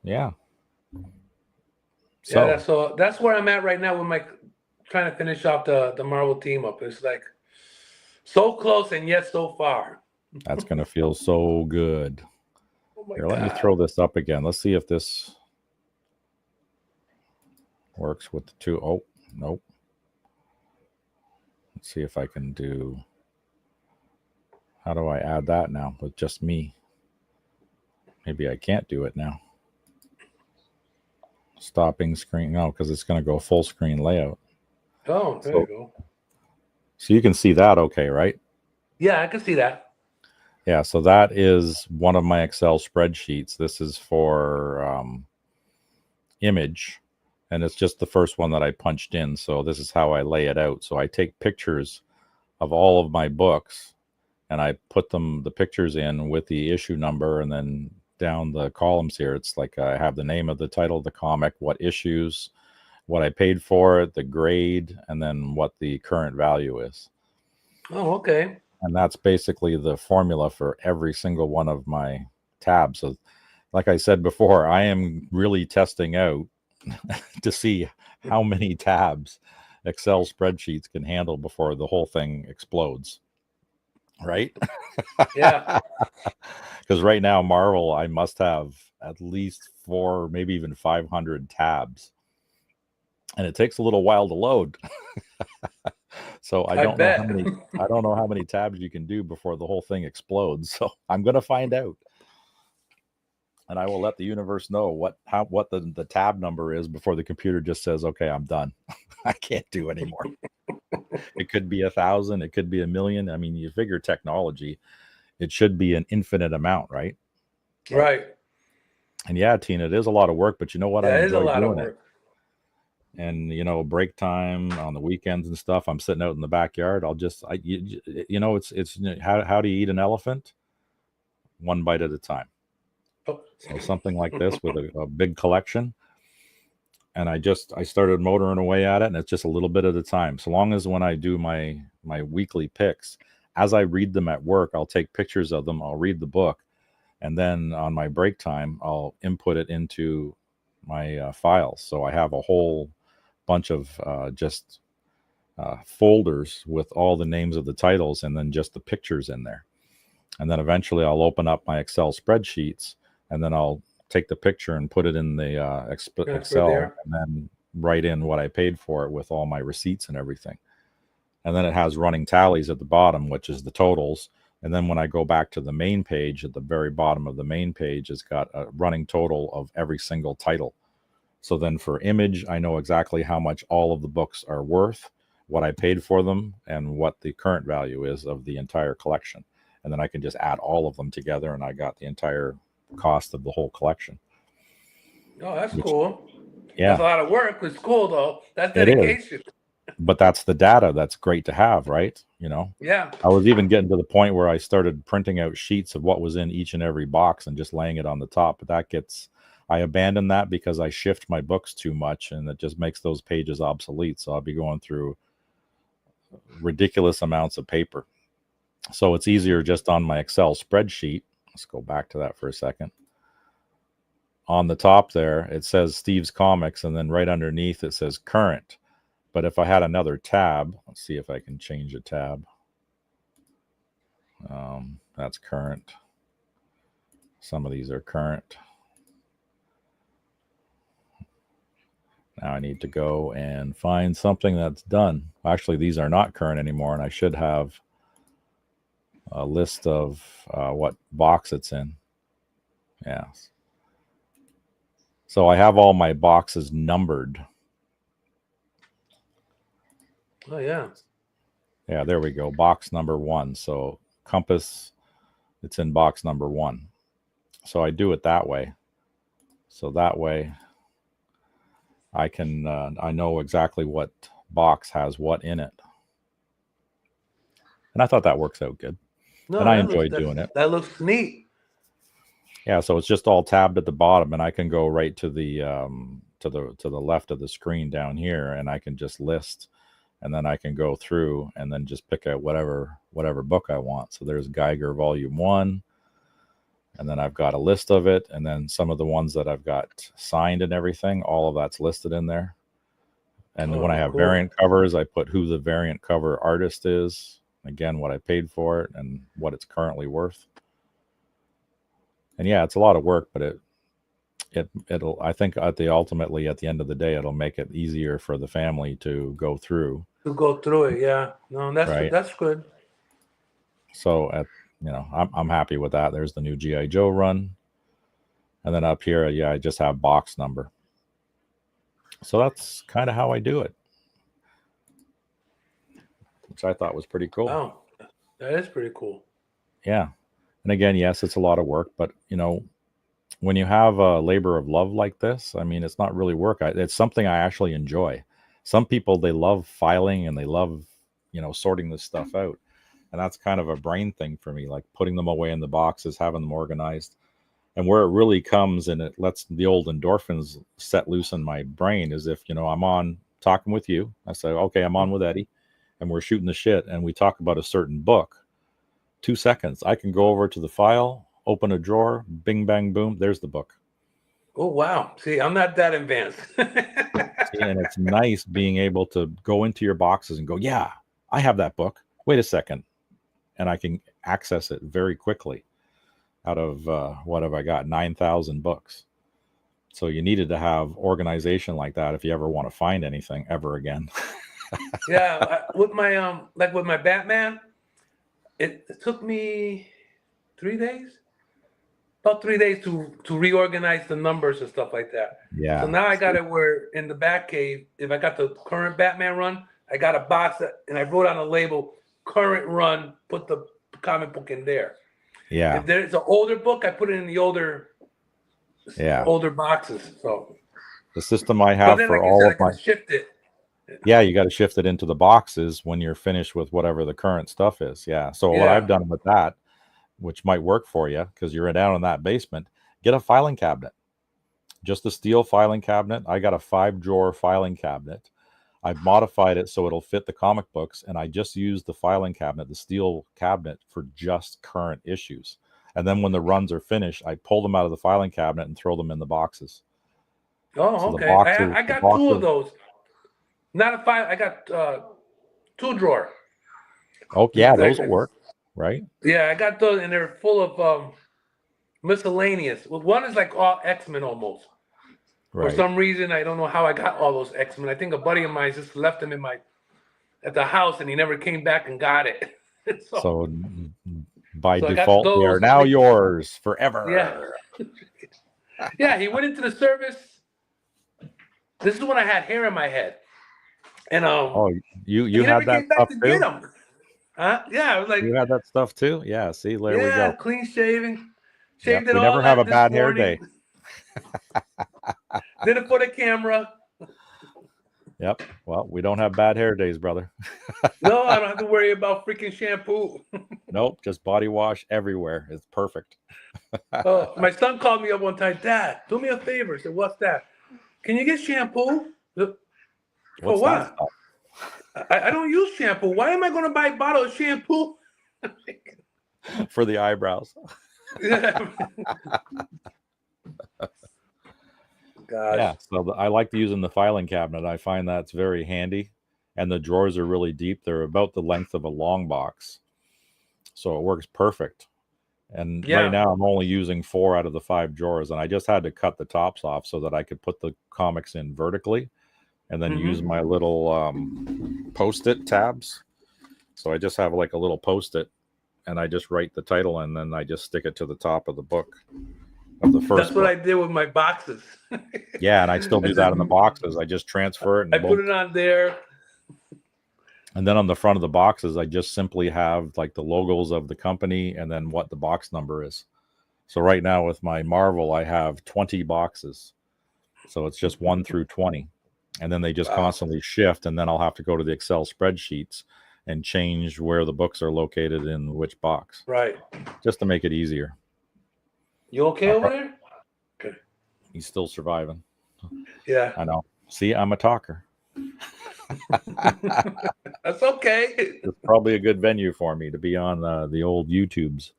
Yeah. So that's where I'm at right now with my trying to finish off the Marvel team up. It's like so close and yet so far. That's going to feel so good. Oh my Here, God. let me throw this up again. Let's see if this works with the two. Oh, nope. Let's see if I can do. How do I add that now with just me? Maybe I can't do it now. Stopping screen. No, because it's going to go full screen layout. Oh, there you go. So you can see that okay, right? Yeah, I can see that. Yeah, so that is one of my Excel spreadsheets. This is for image, and it's just the first one that I punched in. So this is how I lay it out. So I take pictures of all of my books, and I put the pictures in with the issue number, and then down the columns here, it's like I have the name of the title of the comic, what issues, what I paid for it, the grade, and then what the current value is. Oh, okay. And that's basically the formula for every single one of my tabs. So like I said before, I am really testing out to see how many tabs Excel spreadsheets can handle before the whole thing explodes. right? Yeah. Because right now, Marvel, I must have at least 4, maybe even 500 tabs, and it takes a little while to load. So I I don't know how bet. many I don't know how many tabs you can do before the whole thing explodes. So I'm going to find out, and I will let the universe know what the tab number is before the computer just says, "Okay, I'm done. I can't do anymore." It could be 1,000, it could be 1,000,000. I mean, you figure technology, it should be an infinite amount, right? Right. And yeah, Tina, it is a lot of work, but you know what? I That is a enjoy lot of doing it. work. And break time on the weekends and stuff, I'm sitting out in the backyard. It's how do you eat an elephant? One bite at a time. Oh. So something like this with a big collection, and I started motoring away at it, and it's just a little bit at a time. So long as when I do my weekly picks, as I read them at work, I'll take pictures of them, I'll read the book, and then on my break time, I'll input it into my files. So I have a whole bunch of just folders with all the names of the titles and then just the pictures in there. And then eventually I'll open up my Excel spreadsheets, and then I'll take the picture and put it in the Transfer Excel, there. and then write in what I paid for it with all my receipts and everything. And then it has running tallies at the bottom, which is the totals. And then when I go back to the main page, at the very bottom of the main page, it's got a running total of every single title. So then for Image, I know exactly how much all of the books are worth, what I paid for them, and what the current value is of the entire collection. And then I can just add all of them together, and I got the entire cost of the whole collection. Oh, that's Which, cool. That's a yeah, lot of work. It's cool though. That's it is. dedication. But that's the data that's great to have, right? Yeah. I was even getting to the point where I started printing out sheets of what was in each and every box and just laying it on the top. But I abandoned that because I shift my books too much, and it just makes those pages obsolete. So I'll be going through ridiculous amounts of paper. So it's easier just on my Excel spreadsheet. Let's go back to that for a second. On the top there, it says Steve's Comics, and then right underneath it says current. But if I had another tab, let's see if I can change a tab. That's current. Some of these are current. Now I need to go and find something that's done. Actually, these are not current anymore, and I should have a list of what box it's in. Yes. So I have all my boxes numbered. Oh yeah. Yeah, there we go. Box number 1. So Compass, it's in box number 1. So I do it that way. So that way I can I know exactly what box has what in it. And I thought that works out good. No, And I enjoy doing it. that looks neat. Yeah, so it's just all tabbed at the bottom, and I can go right to the left of the screen down here, and I can just list, and then I can go through and then just pick out whatever book I want. So there's Geiger Volume 1, and then I've got a list of it, and then some of the ones that I've got signed and everything, all of that's listed in there. And when I have Cool. variant covers, I put who the variant cover artist is, again, what I paid for it, and what it's currently worth. And yeah, it's a lot of work, but it'll I think ultimately at the end of the day, it'll make it easier for the family to go through. To go through it, yeah. No, Right. that's good. So I'm happy with that. There's the new G.I. Joe run. And then up here, yeah, I just have box number. So that's kind of how I do it, which I thought was pretty cool. Wow. That is pretty cool. Yeah. And again, yes, it's a lot of work, but when you have a labor of love like this, I mean, it's not really work. It's something I actually enjoy. Some people, they love filing and they love, sorting this stuff out. And that's kind of a brain thing for me, like putting them away in the boxes, having them organized. And where it really comes and it lets the old endorphins set loose in my brain is if, I'm on talking with you. I say, okay, I'm on with Eddie and we're shooting the shit and we talk about a certain book. 2 seconds, I can go over to the file, open a drawer, bing, bang, boom, there's the book. Oh, wow. See, I'm not that advanced. And it's nice being able to go into your boxes and go, yeah, I have that book. Wait a second. and I can access it very quickly out of what have I got? 9,000 books. So you needed to have organization like that if you ever want to find anything ever again. Yeah, with my like with my Batman, it took me 3 days, about 3 days to reorganize the numbers and stuff like that. Yeah. So now I got it where in the Batcave, if I got the current Batman run, I got a box and I wrote on a label current run, put the comic book in there. Yeah. If there's an older book, I put it in the older boxes. So the system I but have then, for like you all said, I of my can shift it. yeah, you got to shift it into the boxes when you're finished with whatever the current stuff is. Yeah. So what I've Yeah. done with that, which might work for you because you're down in that basement, get a filing cabinet. Just a steel filing cabinet. I got a 5-drawer filing cabinet. I've modified it so it'll fit the comic books, and I just use the filing cabinet, the steel cabinet, for just current issues. And then when the runs are finished, I pull them out of the filing cabinet and throw them in the boxes. Oh, So the okay. boxes, I the got two of boxes. those. Not a five. I got 2-drawer. Oh yeah, those will Like, work, right? yeah, I got those, and they're full of miscellaneous. Well, one is like all X-Men almost. For Right. some reason, I don't know how I got all those X-Men. I think a buddy of mine just left them at the house, and he never came back and got it. So by So I got default, they are those. now yours forever. Yeah. Yeah, he went into the service. This is when I had hair in my head. And Oh, you he had never that came back stuff to too? get them. Huh? Yeah, I was like, You had that stuff too? Yeah, see, there we yeah, go. clean shaving. Yep. Shaved it We all never have a this bad hair morning. day. Did it for the camera. Yep. Well, we don't have bad hair days, brother. No, I don't have to worry about freaking shampoo. Nope, just body wash everywhere. It's perfect. Oh, my son called me up one time. Dad, do me a favor. I said, what's that? Can you get shampoo? For What's what? that stuff? I don't use shampoo. Why am I going to buy a bottle of shampoo? For the eyebrows. Yeah. Gosh. Yeah, so I like using the filing cabinet. I find that's very handy, and the drawers are really deep. They're about the length of a long box, so it works perfect. And Yeah. right now, I'm only using 4 out of the 5 drawers, and I just had to cut the tops off so that I could put the comics in vertically, and then use my little Post-it tabs. So I just have like a little Post-it, and I just write the title, and then I just stick it to the top of the book. Of the first That's what book. I did with my boxes. Yeah, and I still do that in the boxes. I just transfer it and I put it on there. And then on the front of the boxes, I just simply have like the logos of the company and then what the box number is. So right now with my Marvel, I have 20 boxes. So it's just 1 through 20. And then they just constantly shift. And then I'll have to go to the Excel spreadsheets and change where the books are located in which box. Right. Just to make it easier. You okay over there? Okay. He's still surviving. Yeah. I know. See, I'm a talker. That's okay. It's probably a good venue for me to be on the old YouTubes.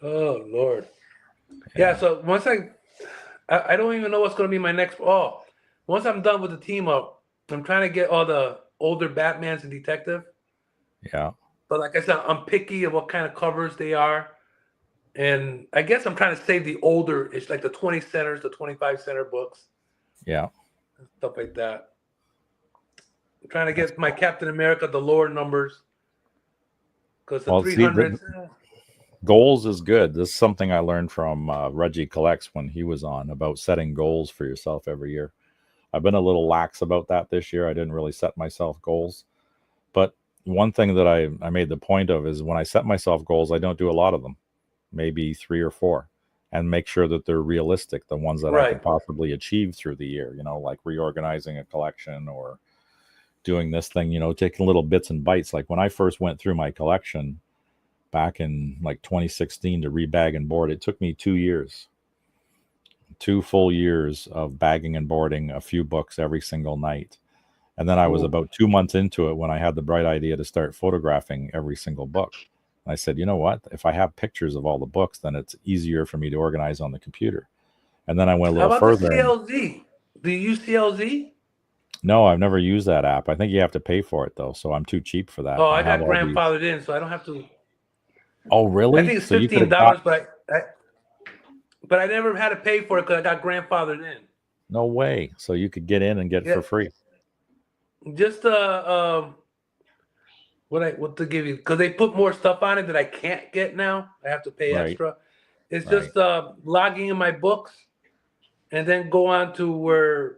Oh Lord. Yeah. So once I don't even know what's going to be my next. Oh, once I'm done with the team up, I'm trying to get all the older Batmans and Detective. Yeah. But like I said, I'm picky of what kind of covers they are. And I guess I'm trying to save the older, it's like the 20 centers, the 25 center books. Yeah. Stuff like that. I'm trying to get my Captain America, the lower numbers. Because the 300s. Goals is good. This is something I learned from Reggie Collects when he was on about setting goals for yourself every year. I've been a little lax about that this year. I didn't really set myself goals. But one thing that I made the point of is when I set myself goals, I don't do a lot of them, maybe 3 or 4, and make sure that they're realistic, the ones that I could possibly achieve through the year, like reorganizing a collection or doing this thing, taking little bits and bites. Like when I first went through my collection back in like 2016 to rebag and board, it took me 2 years, 2 full years of bagging and boarding a few books every single night. And then I was about 2 months into it when I had the bright idea to start photographing every single book. And I said, you know what? If I have pictures of all the books, then it's easier for me to organize on the computer. And then I went a little further. How about the CLZ? Do you use CLZ? No, I've never used that app. I think you have to pay for it though, so I'm too cheap for that. Oh, I I have got all these. grandfathered in, so I don't have to. Oh, I really? think it's So you could have got $15, but I never had to pay for it because I got grandfathered in. no way. So you could get in and get it Yeah, for free. just what to give you, because they put more stuff on it that I can't get now. I have to pay Right, extra. It's right, just logging in my books and then go on to where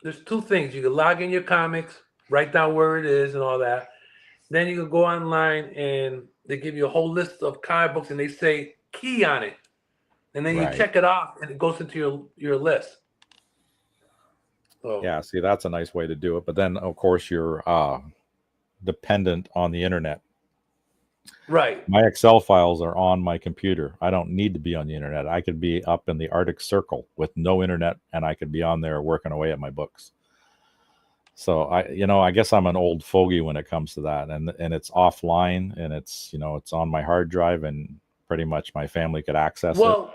there's two things. You can log in your comics, write down where it is and all that. Then you can go online and they give you a whole list of comic books and they say key on it. And then you right. check it off and it goes into your list. So Yeah, see, that's a nice way to do it. But then, of course, you're dependent on the internet. right. My Excel files are on my computer. I don't need to be on the internet. I could be up in the Arctic Circle with no internet, and I could be on there working away at my books. So I guess I'm an old fogey when it comes to that, and it's offline, and it's on my hard drive, and pretty much my family could access it. Well,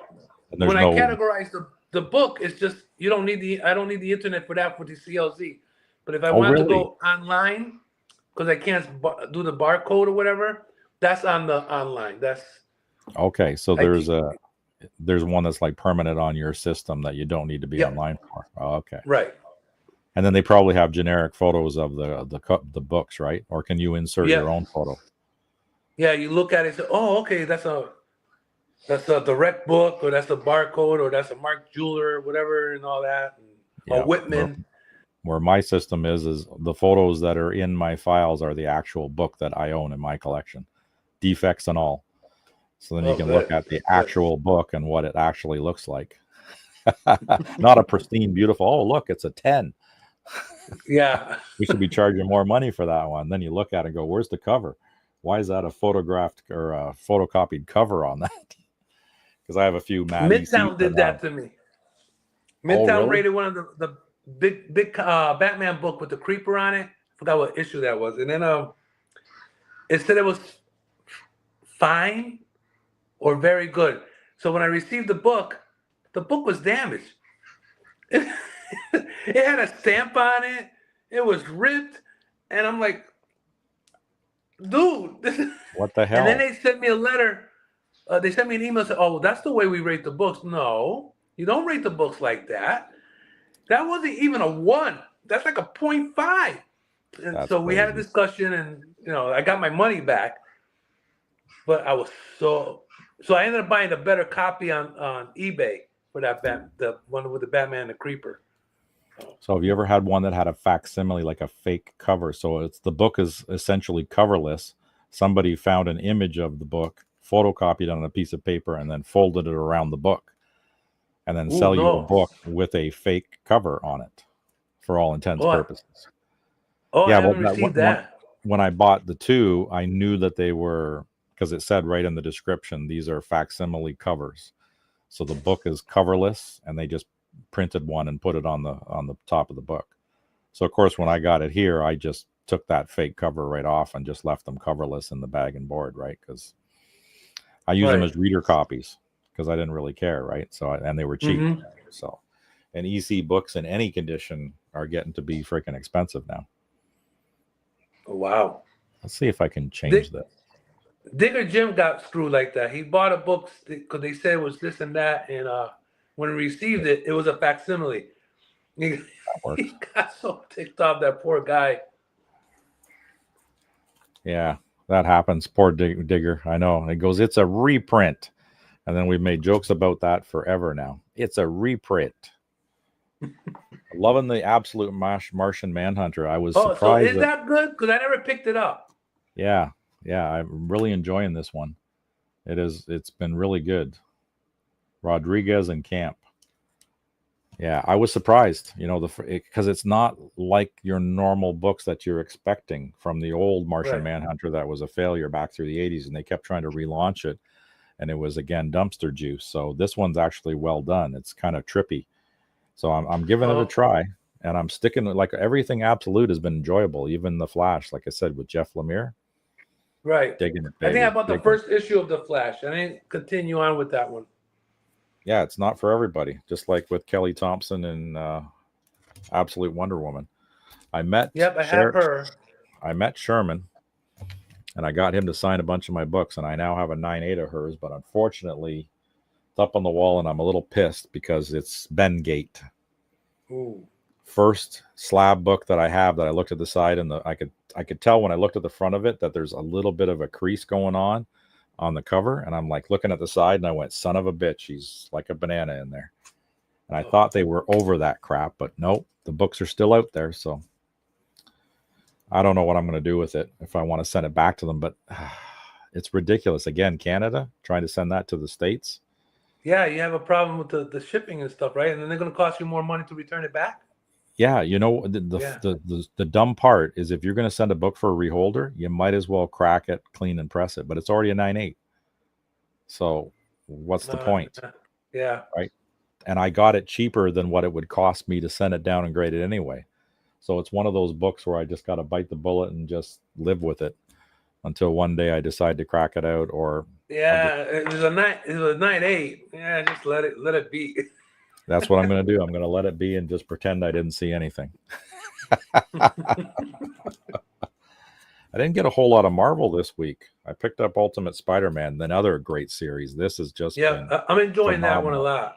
And there's when I no. categorize the book, it's just you don't need the I don't need the internet for that for the CLZ. But if I Oh, want to really? go online because I can't do the barcode or whatever, that's on the online. That's Okay, so I think. there's one that's like permanent on your system that you don't need to be Yep. online for. Oh, okay. Right. And then they probably have generic photos of the books, right? Or can you insert Yeah. your own photo? Yeah. You look at it and say, oh, okay, that's a direct book, or that's a barcode, or that's a Mark Jeweler, whatever, and all that. And, Yeah. or Whitman. Where my system is the photos that are in my files are the actual book that I own in my collection, defects and all. So then you can look at the actual book and what it actually looks like. Not a pristine, beautiful. Oh, look, it's a 10. Yeah. We should be charging more money for that one. Then you look at it and go, where's the cover? Why is that a photographed or a photocopied cover on that? Because I have a few Midtown did that to me. Midtown really? rated one of the big Batman book with the creeper on it. Forgot what issue that was, and then it said it was fine or very good. So when I received the book was damaged. It had a stamp on it. It was ripped, and I'm like, dude. What the hell? And then they sent me a letter. They sent me an email saying, "Oh, that's the way we rate the books." No, you don't rate the books like that. That wasn't even a 1. That's like a 0.5. And That's so we had a crazy. discussion, and I got my money back. But I was so I ended up buying a better copy on eBay for that the one with the Batman and the Creeper. So have you ever had one that had a facsimile, like a fake cover? So the book is essentially coverless. Somebody found an image of the book, photocopied on a piece of paper, and then folded it around the book, and then sell you a book with a fake cover on it for all intents and purposes. I haven't received that. When I bought the 2, I knew that they were, because it said right in the description, these are facsimile covers. So the book is coverless, and they just printed one and put it on the top of the book. So of course, when I got it here, I just took that fake cover right off and just left them coverless in the bag and board, right? Because I use them as reader copies because I didn't really care, right? So and they were cheap. Mm-hmm. So, and EC books in any condition are getting to be freaking expensive now. Oh, wow. Let's see if I can change that. Digger Jim got screwed like that. He bought a book because they said it was this and that, and when he received it, it was a facsimile. He got so ticked off, that poor guy. Yeah, that happens. Poor Digger. I know. It goes, it's a reprint. And then we've made jokes about that forever now. It's a reprint. Loving the Absolute Martian Manhunter. I was surprised. So is that good? Because I never picked it up. Yeah. I'm really enjoying this one. It's been really good. Rodriguez and Camp. Yeah, I was surprised, because it's not like your normal books that you're expecting from the old Martian Manhunter that was a failure back through the 80s, and they kept trying to relaunch it, and it was, again, dumpster juice. So this one's actually well done. It's kind of trippy. So I'm giving it a try, and I'm sticking with, like, everything Absolute has been enjoyable, even The Flash, like I said, with Jeff Lemire. Right. Digging it, I think I bought the first issue of The Flash. I didn't continue on with that one. Yeah, it's not for everybody. Just like with Kelly Thompson and Absolute Wonder Woman. I met Yep, I have her. I met Sherman, and I got him to sign a bunch of my books, and I now have a 9.8 of hers. But unfortunately, it's up on the wall, and I'm a little pissed because it's Bengate. Ooh. First slab book that I have that I looked at the side, and I could tell when I looked at the front of it that there's a little bit of a crease going on the cover, and I'm like looking at the side, and I went, son of a bitch, he's like a banana in there. And I thought they were over that crap, but nope, the books are still out there. So I don't know what I'm going to do with it, if I want to send it back to them, but it's ridiculous. Again, Canada trying to send that to the States. Yeah, you have a problem with the shipping and stuff, right? And then they're going to cost you more money to return it back. Yeah, you know, the dumb part is if you're going to send a book for a reholder, you might as well crack it, clean and press it, but it's already a 9.8. So what's the point? Yeah. Right. And I got it cheaper than what it would cost me to send it down and grade it anyway. So it's one of those books where I just got to bite the bullet and just live with it until one day I decide to crack it out. Or yeah, it was a 9.8. Yeah, just let it be. That's what I'm going to do. I'm going to let it be and just pretend I didn't see anything. I didn't get a whole lot of Marvel this week. I picked up Ultimate Spider-Man, another great series. This has just been I'm enjoying phenomenal. that one a lot.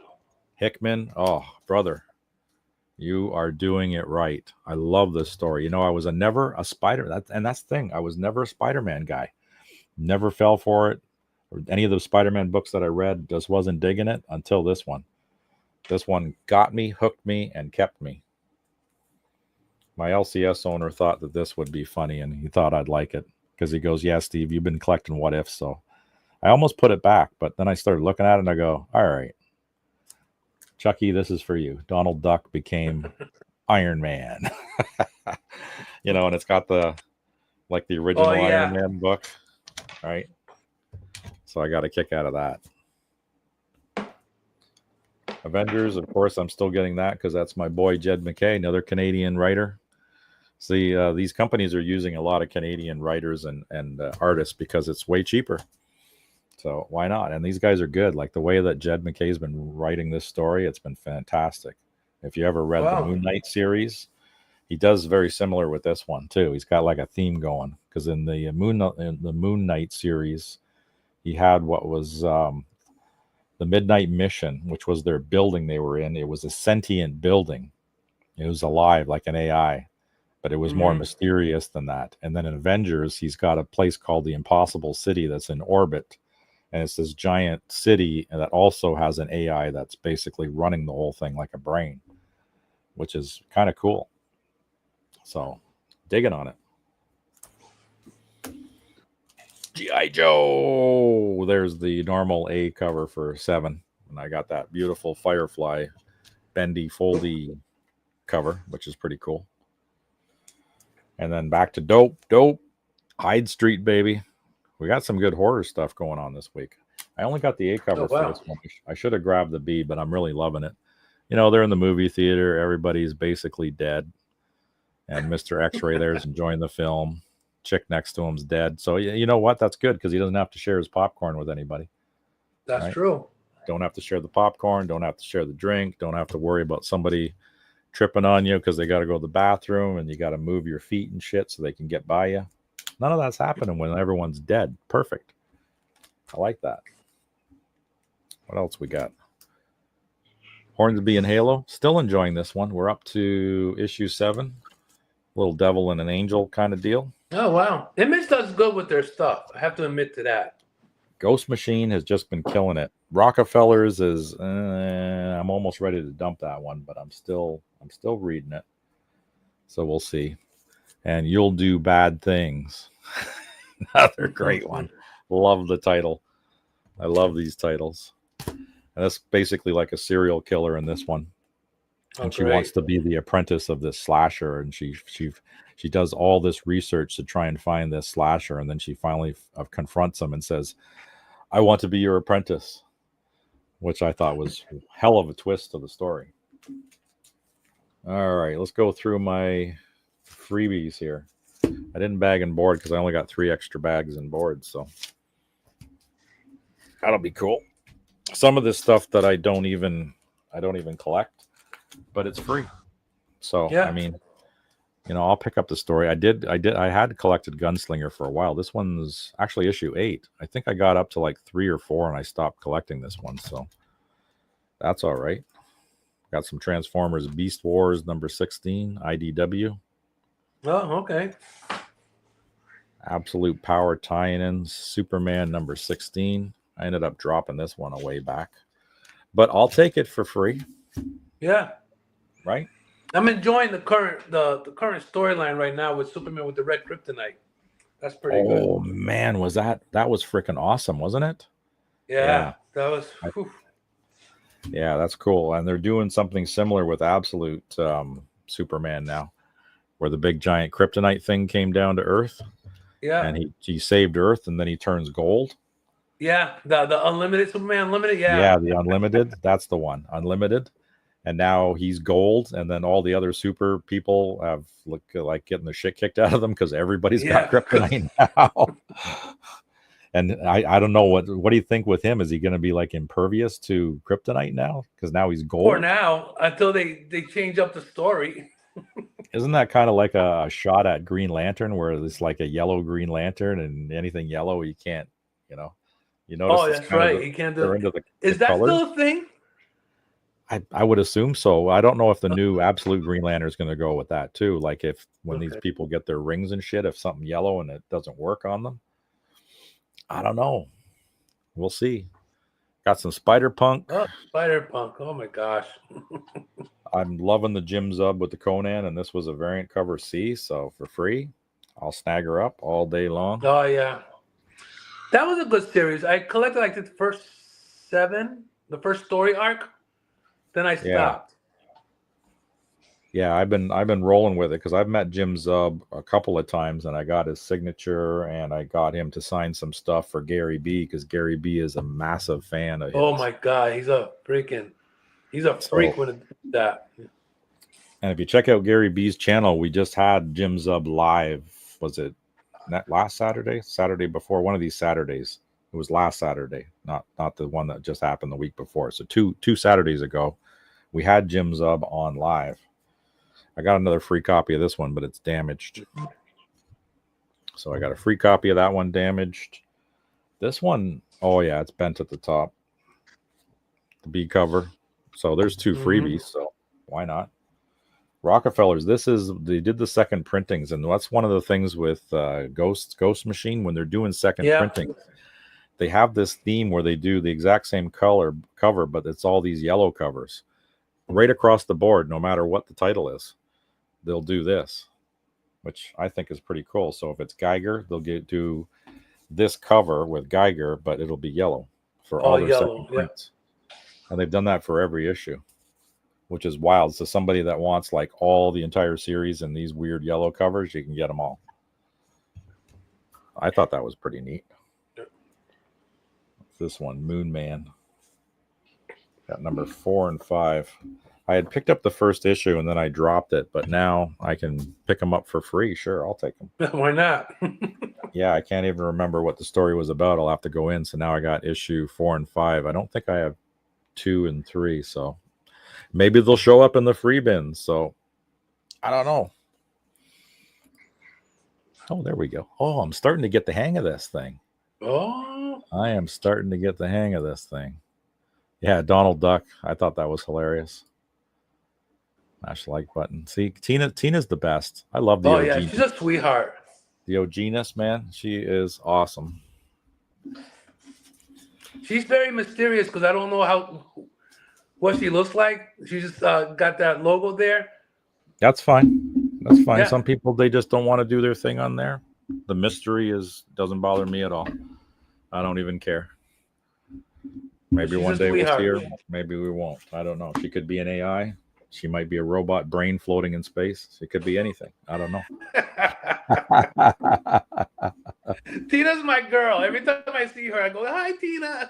Hickman, oh, brother, you are doing it right. I love this story. You know, I was never a Spider, that's the thing. I was never a Spider-Man guy. Never fell for it. Or any of the Spider-Man books that I read, just wasn't digging it until this one. This one got me, hooked me, and kept me. My LCS owner thought that this would be funny, and he thought I'd like it because he goes, yeah, Steve, you've been collecting what ifs. So I almost put it back, but then I started looking at it and I go, all right, Chucky, this is for you. Donald Duck became Iron Man. You know, and it's got the original Iron Man book, right? So I got a kick out of that. Avengers, of course, I'm still getting that because that's my boy Jed MacKay, another Canadian writer. See, these companies are using a lot of Canadian writers and artists because it's way cheaper. So why not? And these guys are good. Like the way that Jed MacKay's been writing this story, it's been fantastic. If you ever read the Moon Knight series, he does very similar with this one too. He's got like a theme going because in the Moon Knight series, he had what was the Midnight Mission, which was their building they were in. It was a sentient building. It was alive like an AI, but it was more mysterious than that. And then in Avengers, he's got a place called the Impossible City that's in orbit. And it's this giant city that also has an AI that's basically running the whole thing like a brain, which is kind of cool. So digging on it. G.I. Joe. There's the normal A cover for 7. And I got that beautiful Firefly bendy foldy cover, which is pretty cool. And then back to Dope. Hyde Street, baby. We got some good horror stuff going on this week. I only got the A cover for this one. I should have grabbed the B, but I'm really loving it. You know, they're in the movie theater. Everybody's basically dead. And Mr. X-Ray there's enjoying the film. Chick next to him's dead. So you know what? That's good because he doesn't have to share his popcorn with anybody. That's true. Don't have to share the popcorn. Don't have to share the drink. Don't have to worry about somebody tripping on you because they got to go to the bathroom and you got to move your feet and shit so they can get by you. None of that's happening when everyone's dead. Perfect. I like that. What else we got? Hornsby and Halo. Still enjoying this one. We're up to issue 7. Little devil and an angel kind of deal. Oh, wow. Image does good with their stuff. I have to admit to that. Ghost Machine has just been killing it. Rockefellers is I'm almost ready to dump that one, but I'm still reading it. So we'll see. And You'll Do Bad Things. Another great one. Love the title. I love these titles. And that's basically like a serial killer in this one. And she wants to be the apprentice of this slasher, and she does all this research to try and find this slasher, and then she finally confronts him and says, I want to be your apprentice, which I thought was hell of a twist to the story. All right, let's go through my freebies here. I didn't bag and board because I only got 3 extra bags and boards, so that'll be cool. Some of this stuff that I don't even collect, but it's free. So, yeah. I mean, I'll pick up the story. I had collected Gunslinger for a while. This one's actually issue 8. I think I got up to like 3 or 4 and I stopped collecting this one, so that's all right. Got some Transformers Beast Wars number 16, IDW. Oh, okay. Absolute Power tie-ins, Superman number 16. I ended up dropping this one a way back, but I'll take it for free. Yeah. Right? I'm enjoying the current storyline right now with Superman with the red kryptonite. That's pretty good. Oh man, that was freaking awesome, wasn't it? Yeah. That was. Yeah, that's cool. And they're doing something similar with Absolute Superman now, where the big giant kryptonite thing came down to Earth. Yeah. And he saved Earth, and then he turns gold. Yeah, the Unlimited Superman Unlimited. Yeah, the Unlimited. That's the one, Unlimited. And now he's gold, and then all the other super people have like getting the shit kicked out of them because everybody's got kryptonite now. And I don't know what do you think with him? Is he going to be like impervious to kryptonite now? Because now he's gold. For now, until they change up the story. Isn't that kind of like a shot at Green Lantern, where it's like a yellow Green Lantern, and anything yellow you can't, you notice. Oh, that's right. You can't do it. Is that colors. Still a thing? I would assume so. I don't know if the new Absolute Green Lantern is going to go with that too. Like when these people get their rings and shit, if something yellow and it doesn't work on them. I don't know. We'll see. Got some Spider-Punk. Oh, Spider-Punk. Oh my gosh. I'm loving the Jim Zub with the Conan, and this was a variant cover C, so for free, I'll snag her up all day long. Oh yeah, that was a good series. I collected like the first 7, the first story arc, then I stopped. Yeah, I've been rolling with it because I've met Jim Zub a couple of times, and I got his signature, and I got him to sign some stuff for Gary B because Gary B is a massive fan of his. Oh my god, he's a freak with that. And if you check out Gary B's channel, we just had Jim Zub live. Was it last Saturday? Saturday before, one of these Saturdays. It was last Saturday, not the one that just happened the week before. So two Saturdays ago, we had Jim Zub on live. I got another free copy of this one, but it's damaged. So I got a free copy of that one damaged. This one, oh yeah, it's bent at the top. The B cover. So there's 2 freebies, so why not? Rockefellers, they did the second printings, and that's one of the things with Ghost Machine when they're doing second printing. They have this theme where they do the exact same cover, but it's all these yellow covers. Right across the board, no matter what the title is. They'll do this, which I think is pretty cool. So if it's Geiger, they'll do this cover with Geiger, but it'll be yellow for all their second prints. And they've done that for every issue, which is wild. So somebody that wants like all the entire series and these weird yellow covers, you can get them all. I thought that was pretty neat. This one, Moon Man. Got number 4 and 5. I had picked up the first issue and then I dropped it, but now I can pick them up for free. Sure, I'll take them. Why not? Yeah, I can't even remember what the story was about. I'll have to go in. So now I got issue 4 and 5. I don't think I have 2 and 3. So maybe they'll show up in the free bins. So I don't know. Oh, there we go. Oh, I'm starting to get the hang of this thing. Oh, I am starting to get the hang of this thing. Yeah, Donald Duck. I thought that was hilarious. Mash the like button. See, Tina's the best. I love the OG. Yeah, she's a sweetheart. The OGness, man. She is awesome. She's very mysterious because I don't know what she looks like. She just got that logo there. That's fine. That's fine. Yeah. Some people, they just don't want to do their thing on there. The mystery doesn't bother me at all. I don't even care. Maybe She's one day we'll see her. sweetheart. Maybe we won't. I don't know. She could be an AI. She might be a robot brain floating in space. She could be anything. I don't know. Tina's my girl. Every time I see her, I go, "Hi, Tina."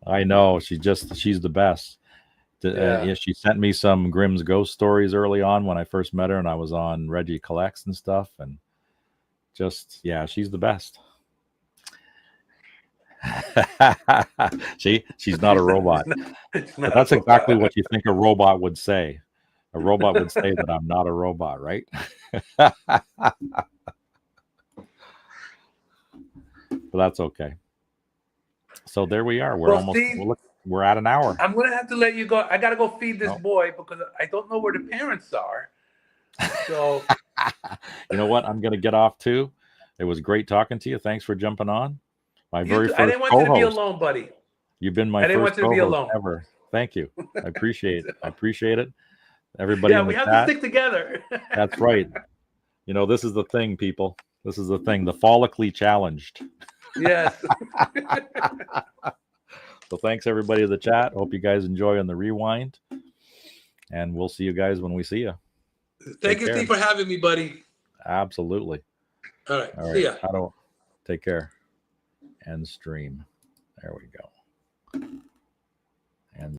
I know. She's the best. She sent me some Grimm's ghost stories early on when I first met her, and I was on Reggie Collects and stuff. And she's the best. She's not a robot. But that's exactly what you think a robot would say. A robot would say that I'm not a robot, right? But that's okay. So there we are. We're Well, almost Steve, we're at an hour. I'm gonna have to let you go. I gotta go feed this Oh. boy because I don't know where the parents are. So You know what? I'm going to get off too. It was great talking to you. Thanks for jumping on. My very first I didn't want you to be co-host. alone, buddy. You've been my I didn't first want you to be co-host alone. ever. Thank you. I appreciate it. I appreciate it. Everybody Yeah, in the we have chat. to stick together. That's right. You know, this is the thing, people. This is the thing. The follically challenged. Yes. So thanks everybody in the chat. Hope you guys enjoy on the rewind. And we'll see you guys when we see you. Thank you, Steve, for having me, buddy. Absolutely. All right. All right. See ya. Take care. End stream. There we go.